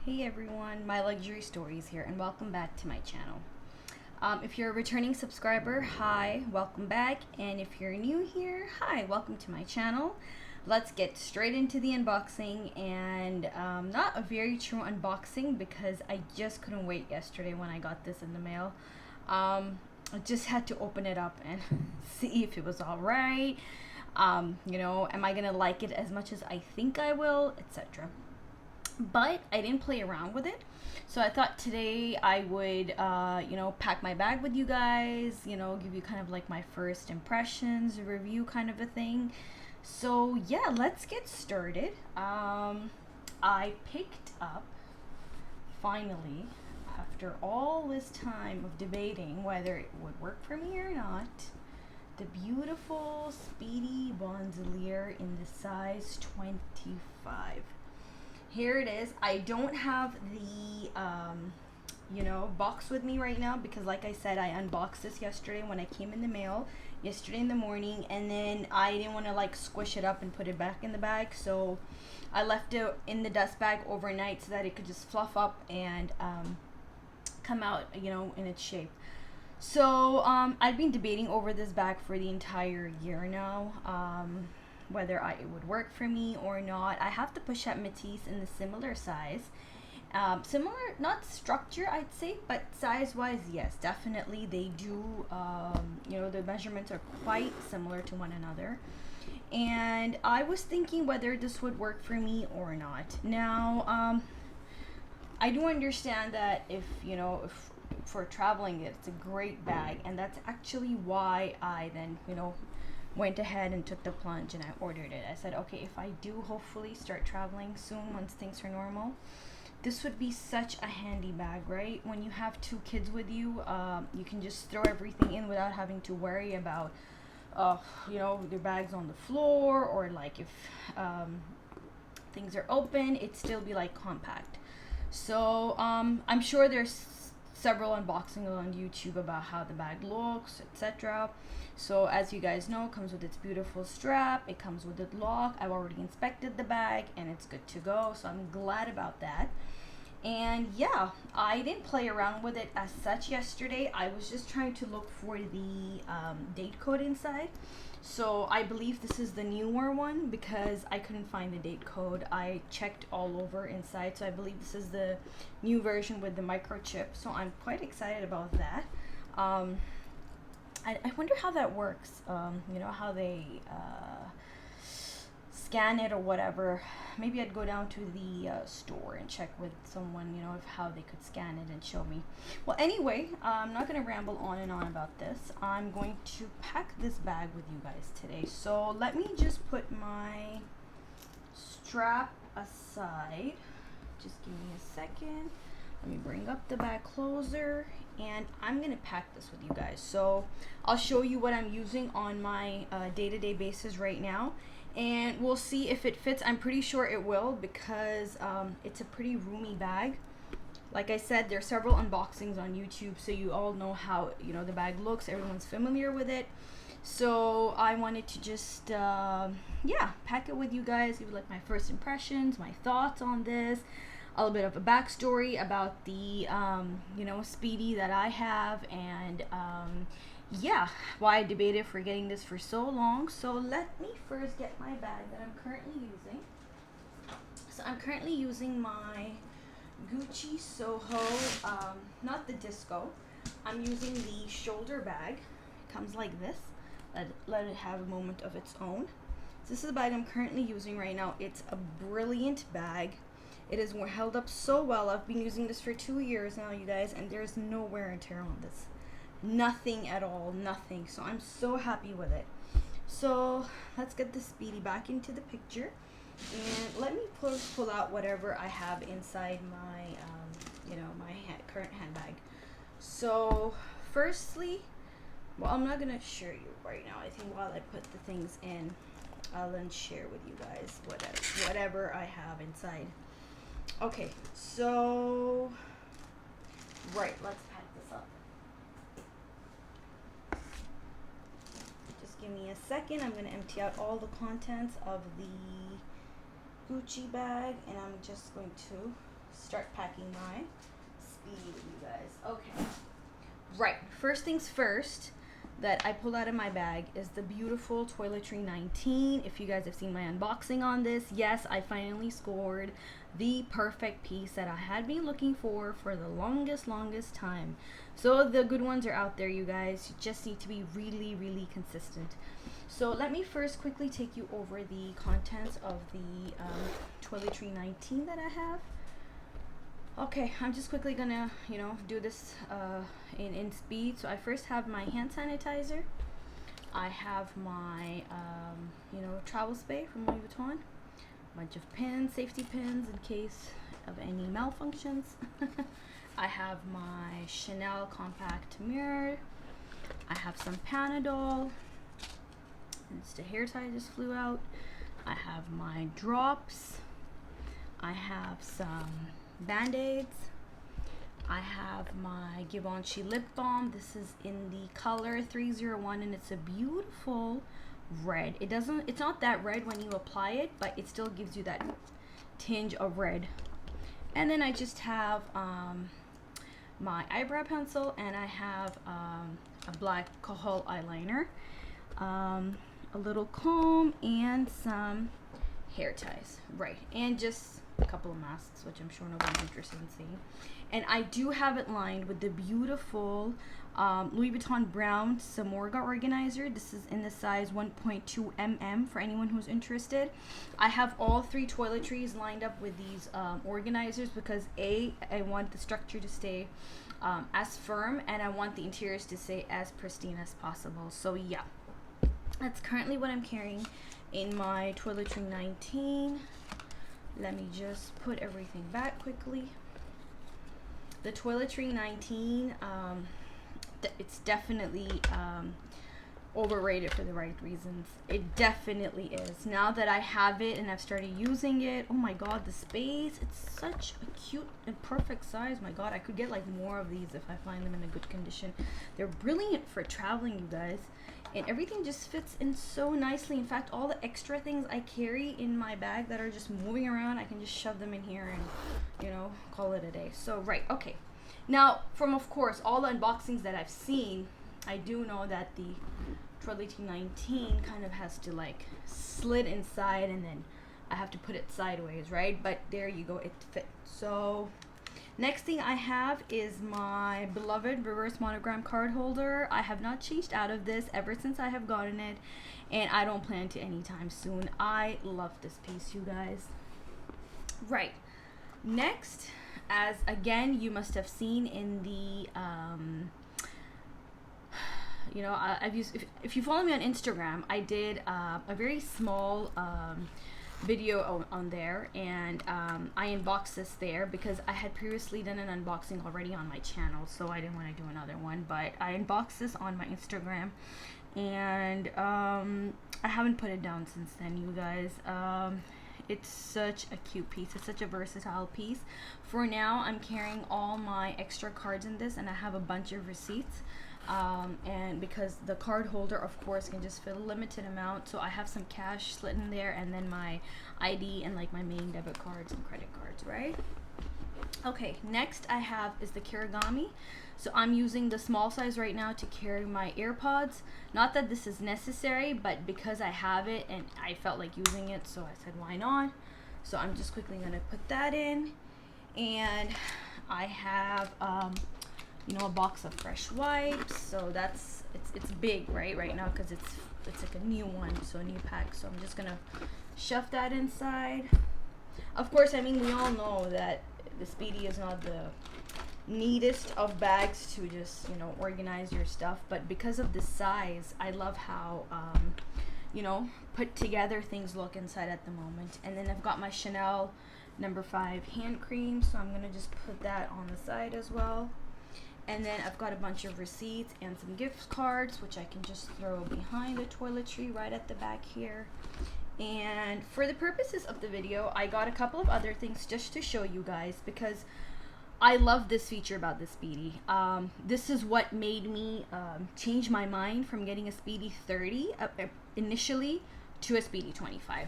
Hey everyone, my luxury stories here, and welcome back to my channel. If you're a returning subscriber, hi, welcome back, and if you're new here, hi, welcome to my channel. Let's get straight into the unboxing, and not a very true unboxing because I just couldn't wait yesterday when I got this in the mail. I just had to open it up and see if it was all right. Am I gonna like it as much as I think I will, etc. But I didn't play around with it, so I thought today I would pack my bag with you guys, give you kind of like my first impressions, review kind of a thing. So yeah, let's get started. I picked up, finally, after all this time of debating whether it would work for me or not, the beautiful Speedy Bonzilier in the size 25. Here it is. I don't have the box with me right now because, like I said, I unboxed this yesterday when it came in the mail yesterday in the morning, and then I didn't want to like squish it up and put it back in the bag, so I left it in the dust bag overnight so that it could just fluff up and come out in its shape. So I've been debating over this bag for the entire year now, whether it would work for me or not. I have the Pochette Métis in the similar size. Similar, not structure I'd say, but size wise, yes, definitely they do. The measurements are quite similar to one another. And I was thinking whether this would work for me or not. Now, I do understand that if for traveling, it's a great bag, and that's actually why I then, went ahead and took the plunge and I ordered it. I said, okay, if I do hopefully start traveling soon once things are normal, this would be such a handy bag, right? When you have two kids with you, you can just throw everything in without having to worry about, their bags on the floor, or like if things are open, it'd still be like compact. So I'm sure there's several unboxings on YouTube about how the bag looks, etc. So as you guys know, it comes with its beautiful strap, it comes with the lock. I've already inspected the bag and it's good to go, so I'm glad about that. And yeah, I didn't play around with it as such yesterday. I was just trying to look for the date code inside. So I believe this is the newer one because I couldn't find the date code. I checked all over inside, so I believe this is the new version with the microchip. So I'm quite excited about that. I wonder how that works. How they scan it or whatever. Maybe I'd go down to the store and check with someone, of how they could scan it and show me. Well, anyway, I'm not going to ramble on and on about this. I'm going to pack this bag with you guys today. So let me just put my strap aside. Just give me a second. Let me bring up the bag closer, and I'm going to pack this with you guys. So I'll show you what I'm using on my day-to-day basis right now, and we'll see if it fits. I'm pretty sure it will because it's a pretty roomy bag. Like I said, there are several unboxings on YouTube, so you all know how the bag looks. Everyone's familiar with it. So I wanted to just pack it with you guys, give you like my first impressions, my thoughts on this, a little bit of a backstory about the Speedy that I have, and why I debated for getting this for so long. So let me first get my bag that I'm currently using. So I'm currently using my Gucci Soho, not the disco. I'm using the shoulder bag. It comes like this. Let it have a moment of its own. So this is the bag I'm currently using right now. It's a brilliant bag. It is held up so well. I've been using this for 2 years now, you guys, and there's no wear and tear on this. Nothing at all, nothing. So I'm so happy with it. So let's get the Speedy back into the picture, and let me pull out whatever I have inside my my current handbag. So firstly, well, I'm not gonna share you right now. I think while I put the things in, I'll then share with you guys whatever I have inside. Okay, so right, let's pack this up. Just give me a second. I'm gonna empty out all the contents of the Gucci bag, and I'm just going to start packing my Speedy, you guys. Okay. Right. First things first that I pulled out of my bag is the beautiful Toiletry 19. If you guys have seen my unboxing on this, yes, I finally scored the perfect piece that I had been looking for the longest time. So the good ones are out there, you guys. You just need to be really consistent. So let me first quickly take you over the contents of the Toiletry 19 that I have. Okay, I'm just quickly gonna, do this in speed. So I first have my hand sanitizer. I have my, travel spray from Louis Vuitton. A bunch of pins, safety pins in case of any malfunctions. I have my Chanel compact mirror. I have some Panadol. It's the hair tie just flew out. I have my drops. I have some Band-Aids. I have my Givenchy Lip Balm. This is in the color 301 and it's a beautiful red. It's not that red when you apply it, but it still gives you that tinge of red. And then I just have my eyebrow pencil, and I have a black kohl eyeliner, a little comb, and some hair ties, right, and just a couple of masks, which I'm sure nobody's interested in seeing. And I do have it lined with the beautiful Louis Vuitton brown Samorga organizer. This is in the size 1.2 mm for anyone who's interested. I have all three toiletries lined up with these organizers because I want the structure to stay as firm, and I want the interiors to stay as pristine as possible. So yeah, that's currently what I'm carrying in my Toiletry 19. Let me just put everything back quickly. The Toiletry 19, it's definitely overrated for the right reasons. It definitely is. Now that I have it and I've started using it, oh my god, the space, it's such a cute and perfect size. My god, I could get like more of these if I find them in a good condition. They're brilliant for traveling, you guys, and everything just fits in so nicely. In fact, all the extra things I carry in my bag that are just moving around, I can just shove them in here and call it a day. So right, okay, now from, of course, all the unboxings that I've seen, I do know that the Toiletry 19 kind of has to like slit inside, and then I have to put it sideways, right? But there you go, it fits. So next thing I have is my beloved reverse monogram card holder. I have not changed out of this ever since I have gotten it, and I don't plan to anytime soon. I love this piece, you guys. Right, next, as again you must have seen in the I've used, if you follow me on Instagram, I did a very small video on there, and I unboxed this there because I had previously done an unboxing already on my channel, so I didn't want to do another one. But I unboxed this on my Instagram, and I haven't put it down since then, you guys. It's such a cute piece. It's such a versatile piece. For now, I'm carrying all my extra cards in this, and I have a bunch of receipts. And because the card holder, of course, can just fit a limited amount, so I have some cash slid in there, and then my ID and like my main debit cards and credit cards, right? Okay, next I have is the Kirigami. So I'm using the small size right now to carry my AirPods. Not that this is necessary, but because I have it and I felt like using it, so I said why not. So I'm just quickly gonna put that in, and I have a box of fresh wipes. So that's it's big right now because it's like a new one, so a new pack. So I'm just gonna shove that inside. Of course, I mean, we all know that the Speedy is not the neatest of bags to just organize your stuff, but because of the size, I love how put together things look inside at the moment. And then I've got my Chanel No. 5 hand cream, so I'm gonna just put that on the side as well. And then I've got a bunch of receipts and some gift cards, which I can just throw behind the toiletry right at the back here. And for the purposes of the video, I got a couple of other things just to show you guys, because I love this feature about the Speedy. This is what made me change my mind from getting a Speedy 30 initially to a Speedy 25.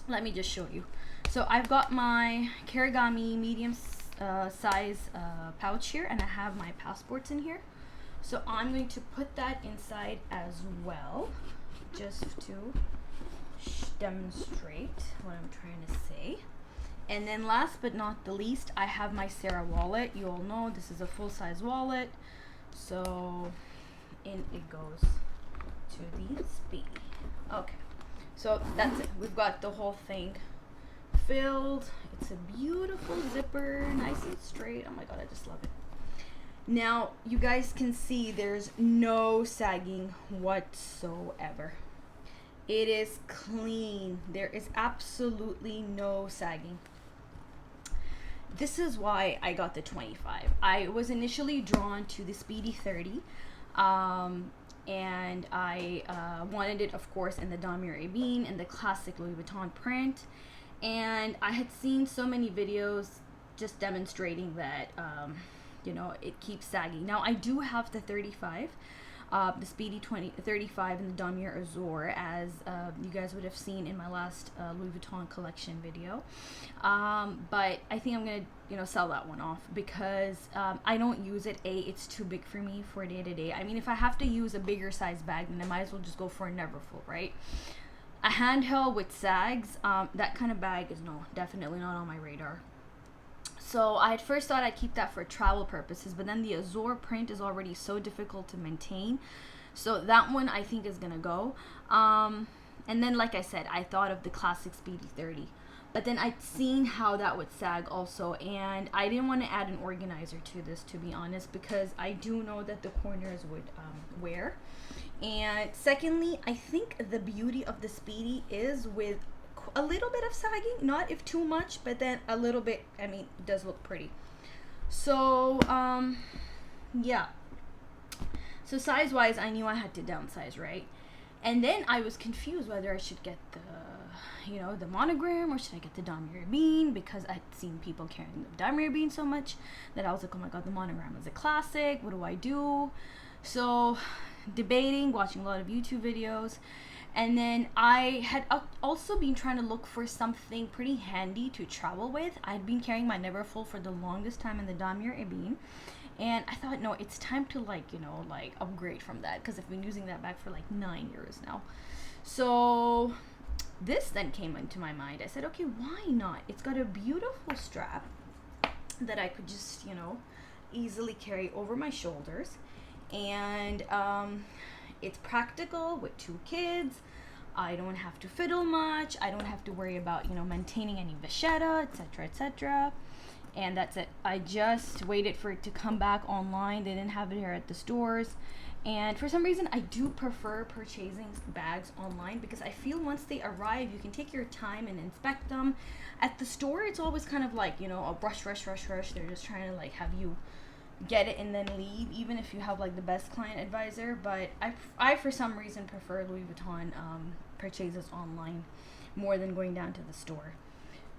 Let me just show you. So I've got my Karigami medium size pouch here, and I have my passports in here. So I'm going to put that inside as well, just to demonstrate what I'm trying to say. And then last but not the least, I have my Sarah wallet. You all know this is a full-size wallet. So in it goes to the Speedy. Okay, so that's it. We've got the whole thing filled. It's a beautiful zipper, nice and straight. Oh my god, I just love it. Now you guys can see there's no sagging whatsoever. It is clean. There is absolutely no sagging. This is why I got the 25. I was initially drawn to the Speedy 30, and I wanted it, of course, in the Damier Ebene and the classic Louis Vuitton print. And I had seen so many videos just demonstrating that, you know, it keeps sagging. Now I do have the 35. The Speedy 35 and the Damier Azur, as you guys would have seen in my last Louis Vuitton collection video. But I think I'm gonna, you know, sell that one off because I don't use it. It's too big for me for day to day. I mean, if I have to use a bigger size bag, then I might as well just go for a Neverfull, right? A handheld with sags, that kind of bag is definitely not on my radar. So I at first thought I'd keep that for travel purposes, but then the Azur print is already so difficult to maintain. So that one I think is gonna go. And then, like I said, I thought of the classic Speedy 30. But then I'd seen how that would sag also, and I didn't want to add an organizer to this, to be honest, because I do know that the corners would wear. And secondly, I think the beauty of the Speedy is with a little bit of sagging, not if too much, but then a little bit. I mean, it does look pretty. So yeah, so size wise I knew I had to downsize, right? And then I was confused whether I should get the, you know, the Monogram, or should I get the Damier Ebene, because I'd seen people carrying the Damier Ebene so much that I was like, oh my god, the Monogram is a classic, what do I do? So debating, watching a lot of YouTube videos. And then I had also been trying to look for something pretty handy to travel with. I'd been carrying my Neverfull for the longest time in the Damier Ebene, and I thought, no, it's time to, like, you know, like upgrade from that, because I've been using that bag for like 9 years now. So this then came into my mind. I said, okay, why not? It's got a beautiful strap that I could just, you know, easily carry over my shoulders, and it's practical with 2 kids. I don't have to fiddle much. I don't have to worry about, you know, maintaining any vachetta, etc., etc. And that's it. I just waited for it to come back online. They didn't have it here at the stores. And for some reason, I do prefer purchasing bags online, because I feel once they arrive, you can take your time and inspect them. At the store, it's always kind of like, you know, a rush. They're just trying to, like, have you get it and then leave, even if you have like the best client advisor. But I for some reason prefer Louis Vuitton purchases online more than going down to the store.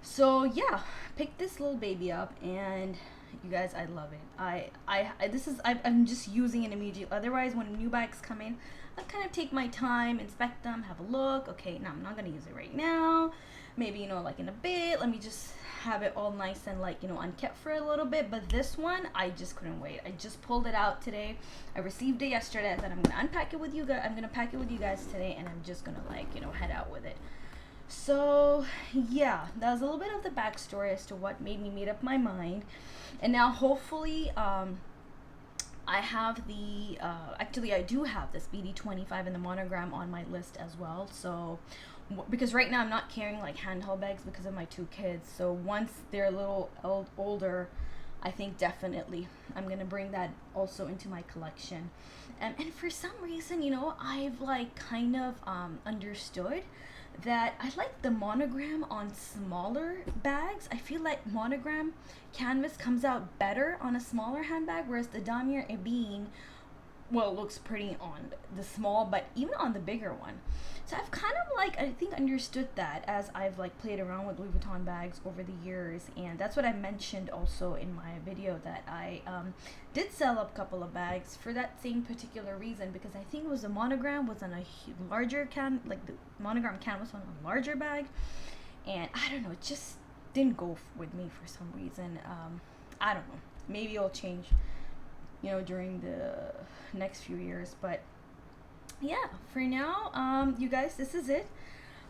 So yeah, picked this little baby up, and you guys, I love it. I'm just using it immediately. Otherwise, when new bags come in, I kind of take my time, inspect them, have a look. Okay, no, I'm not gonna use it right now. Maybe, you know, like in a bit, let me just have it all nice and, like, you know, unkept for a little bit. But this one, I just couldn't wait. I just pulled it out today. I received it yesterday. I said I'm gonna unpack it with you guys. I'm gonna pack it with you guys today, and I'm just gonna, like, you know, head out with it. So yeah, that was a little bit of the backstory as to what made me make up my mind. And now hopefully I have the actually I do have the Speedy 25 and the Monogram on my list as well. So because right now I'm not carrying like handheld bags because of my 2 kids. So once they're a little older, I think definitely I'm gonna bring that also into my collection. And for some reason, you know, I've like kind of understood that I like the Monogram on smaller bags. I feel like Monogram canvas comes out better on a smaller handbag, whereas the Damier Ebene, well, it looks pretty on the small, but even on the bigger one. So I've kind of like, I think, understood that as I've like played around with Louis Vuitton bags over the years. And that's what I mentioned also in my video, that I did sell up a couple of bags for that same particular reason, because I think it was the Monogram was on a larger like the Monogram can was on a larger bag, and I don't know, it just didn't go with me for some reason. I don't know. Maybe it'll change, you know, during the next few years. But yeah, for now, you guys, this is it.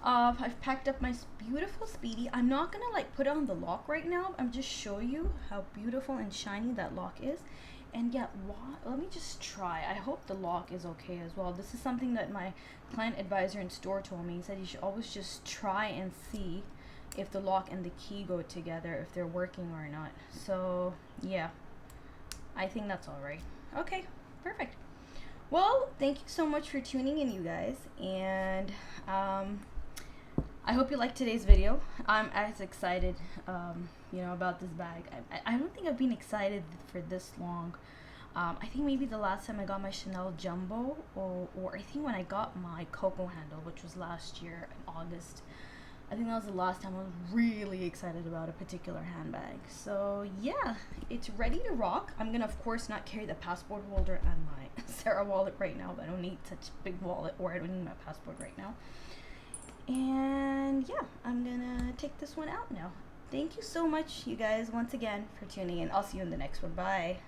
I've packed up my beautiful Speedy. I'm not gonna like put on the lock right now. I'm just show you how beautiful and shiny that lock is. And yeah, let me just try. I hope the lock is okay as well. This is something that my client advisor in store told me. He said you should always just try and see if the lock and the key go together, if they're working or not. So yeah, I think that's all right. Okay, perfect. Well, thank you so much for tuning in, you guys, and I hope you liked today's video. I'm as excited, you know, about this bag. I don't think I've been excited for this long. I think maybe the last time I got my Chanel Jumbo, or I think when I got my Coco handle, which was last year in August. I think that was the last time I was really excited about a particular handbag. So yeah, it's ready to rock. I'm gonna of course not carry the passport holder and my Sarah wallet right now. But I don't need such a big wallet, or I don't need my passport right now. And yeah, I'm gonna take this one out now. Thank you so much, you guys, once again for tuning in. I'll see you in the next one. Bye.